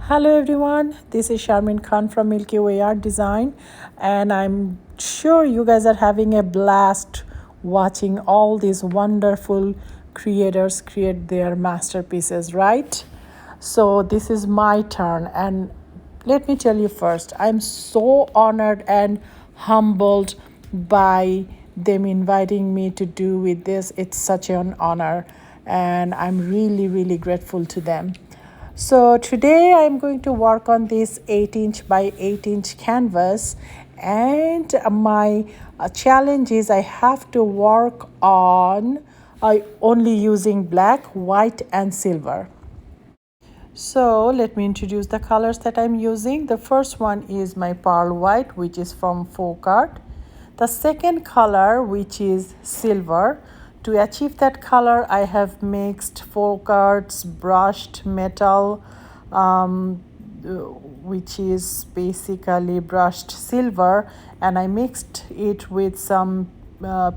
Hello everyone, this is Sharmin Khan from Milkyway Art Design, and I'm sure you guys are having a blast watching all these wonderful creators create their masterpieces, right? So this is my turn, and let me tell you first, I'm so honored and humbled by them inviting me to do with this. It's such an honor, and I'm really grateful to them. So today I'm going to work on this 8-inch by 8-inch canvas, and my challenge is I have to work on only using black, white and silver. So let me introduce the colors that I'm using. The first one is my pearl white, which is from Folkart. The second color, which is silver. To achieve that color, I have mixed Folkart's brushed metal, which is basically brushed silver, and I mixed it with some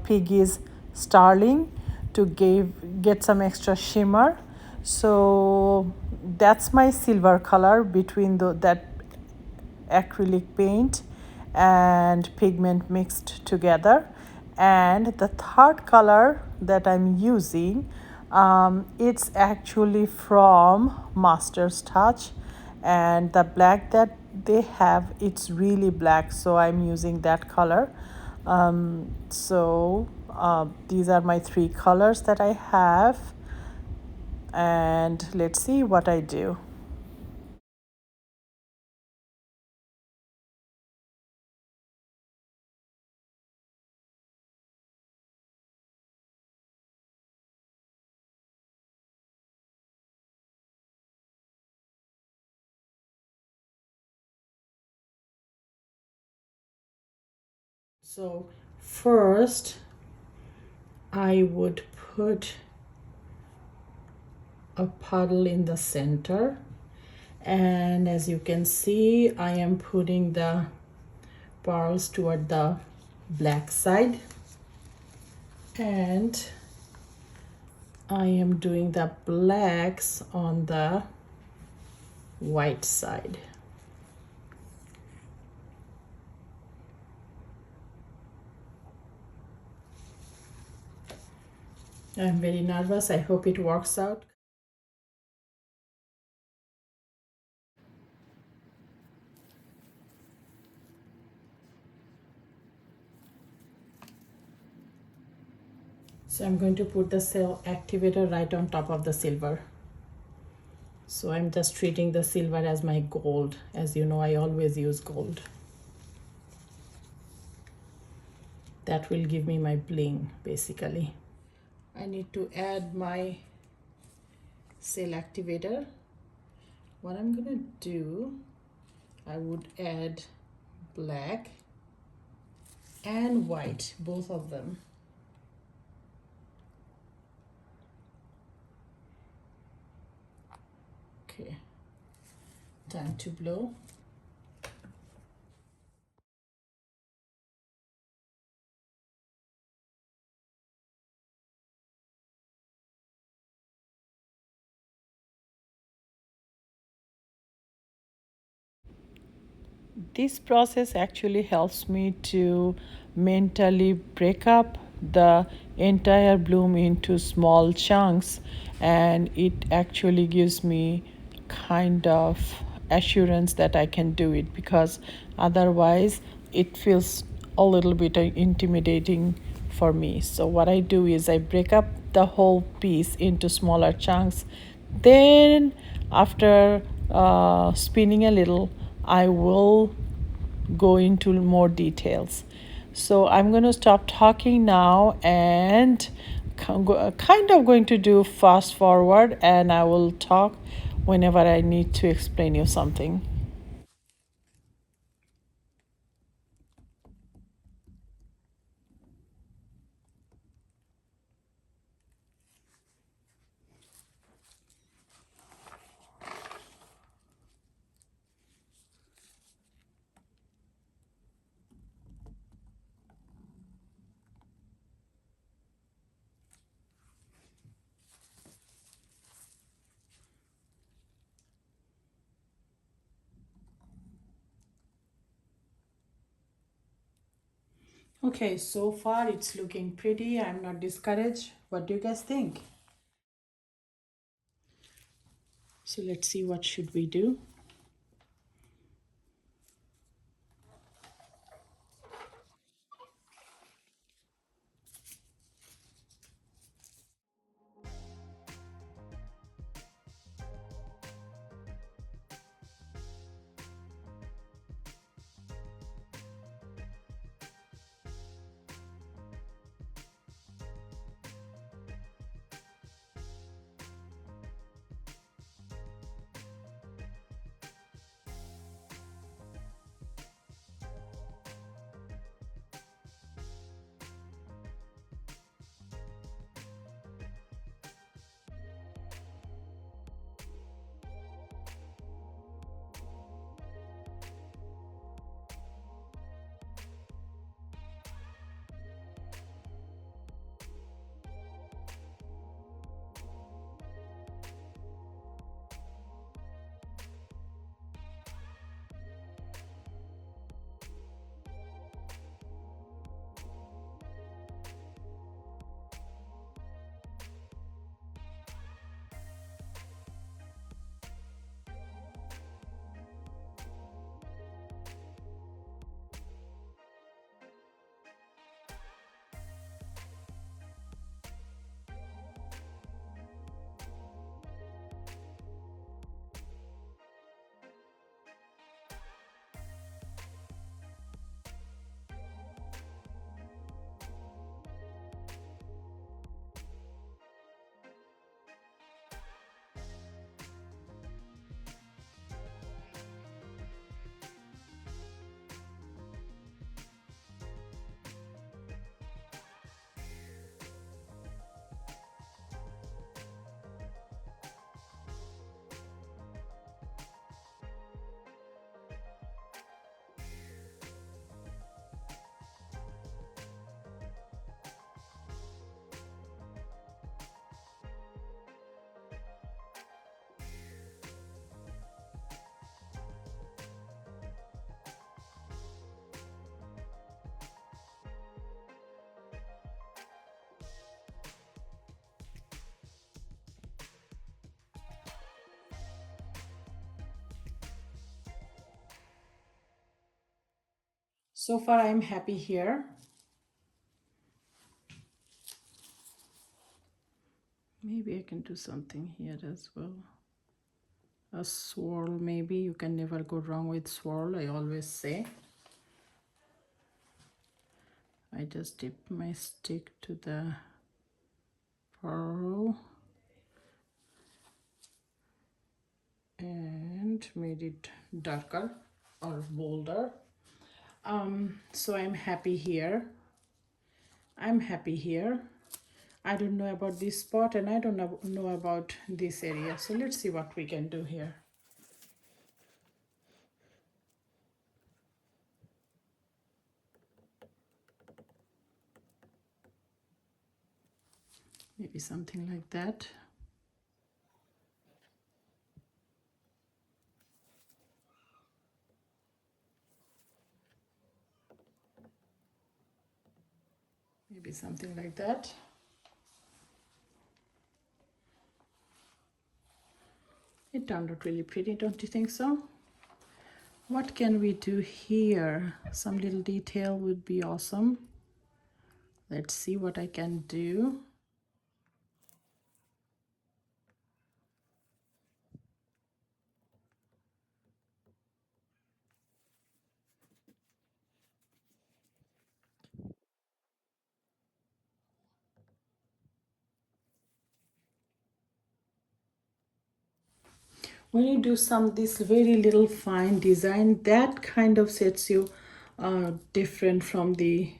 Piggy's starling to get some extra shimmer. So that's my silver color between that acrylic paint and pigment mixed together. And the third color that I'm using, it's actually from Master's Touch, and the black that they have, it's really black, so I'm using that color. These are my three colors that I have, and let's see what I do. So first I would put a puddle in the center, and as you can see, I am putting the pearls toward the black side, and I am doing the blacks on the white side. I'm very nervous. I hope it works out. So I'm going to put the cell activator right on top of the silver. So I'm just treating the silver as my gold. As you know, I always use gold. That will give me my bling, basically. I need to add my cell activator. What I'm gonna do, I would add black and white, both of them. Okay, time to blow. This process actually helps me to mentally break up the entire bloom into small chunks, and it actually gives me kind of assurance that I can do it, because otherwise it feels a little bit intimidating for me. So what I do is I break up the whole piece into smaller chunks. Then after spinning a little, I will go into more details. So I'm going to stop talking now and kind of going to do fast forward, and I will talk whenever I need to explain you something. Okay, so far it's looking pretty. I'm not discouraged. What do you guys think? So let's see what should we do. So far I'm happy here. Maybe I can do something here as well. A swirl, maybe. You can never go wrong with swirl, I always say. I just dip my stick to the pearl and made it darker or bolder. So I'm happy here. I'm happy here. I don't know about this spot and I don't know about this area. So let's see what we can do here. Maybe something like that. Maybe something like that. It turned out really pretty, don't you think so? What can we do here? Some little detail would be awesome. Let's see what I can do. When you do this very little fine design, that kind of sets you different from the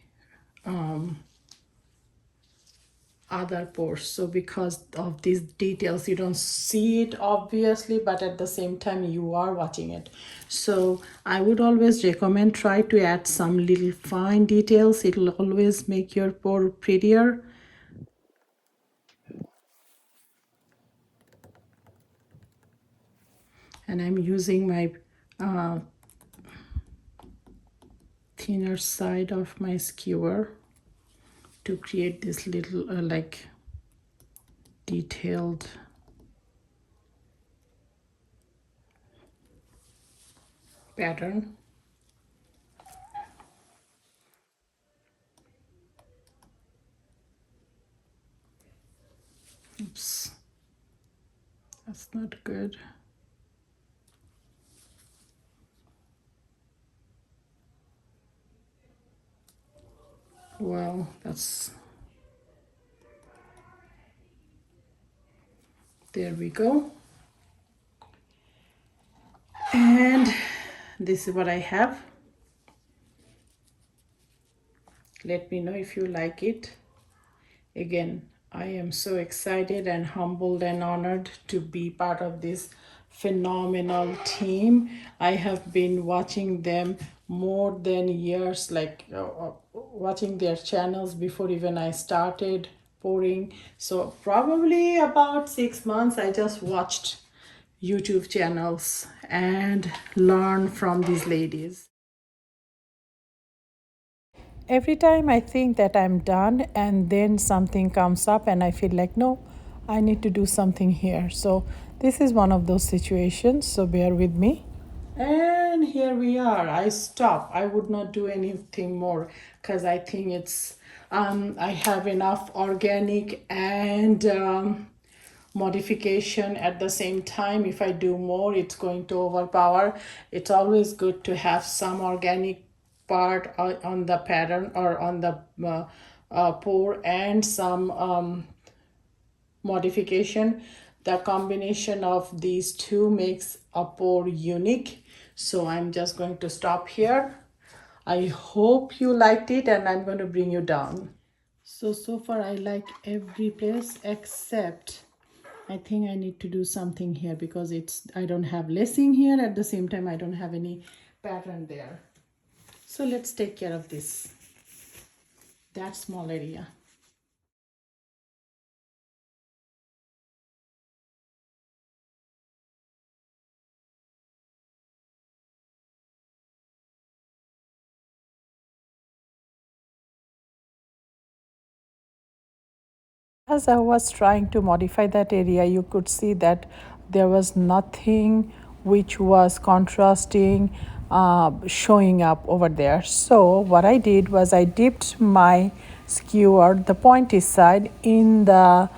other pores. So because of these details, you don't see it obviously, but at the same time you are watching it. So I would always recommend try to add some little fine details. It'll always make your pore prettier. And I'm using my thinner side of my skewer to create this little like detailed pattern. Oops, that's not good. Well, there we go. And this is what I have. Let me know if you like it. Again, I am so excited and humbled and honored to be part of this phenomenal team. I have been watching them more than years, like watching their channels before even I started pouring. So probably about 6 months I just watched YouTube channels and learned from these ladies. Every time I think that I'm done and then something comes up and I feel like, no, I need to do something here. So this is one of those situations, so bear with me. And here we are. I stop. I would not do anything more because I think it's I have enough organic and modification at the same time. If I do more, it's going to overpower. It's always good to have some organic part on the pattern or on the pour and some modification. The combination of these two makes a pour unique. So I'm just going to stop here. I hope you liked it and I'm going to bring you down. So far I like every place except I think I need to do something here because I don't have lacing here. At the same time, I don't have any pattern there. So let's take care of this, that small area. As I was trying to modify that area, you could see that there was nothing which was contrasting showing up over there. So what I did was I dipped my skewer, the pointy side, in the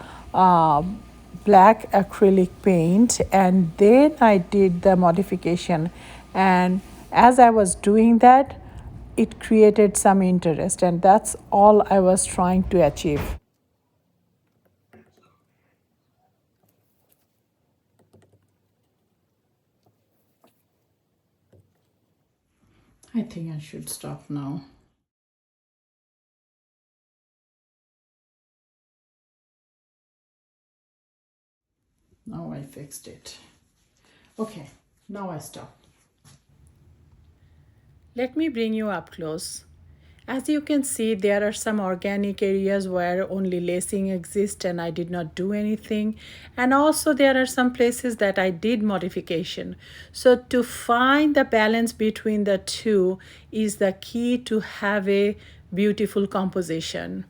black acrylic paint, and then I did the modification. And as I was doing that, it created some interest, and that's all I was trying to achieve. I think I should stop now. Now I fixed it. Okay, now I stop. Let me bring you up close. As you can see, there are some organic areas where only lacing exists and I did not do anything. And also there are some places that I did modification. So to find the balance between the two is the key to have a beautiful composition.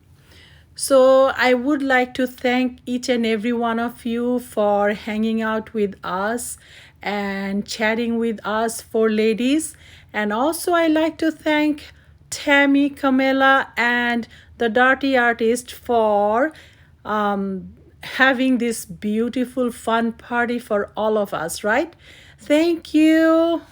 So I would like to thank each and every one of you for hanging out with us and chatting with us for ladies. And also I like to thank Tammy, Camilla, and the Dirty Artist for having this beautiful fun party for all of us, right? Thank you.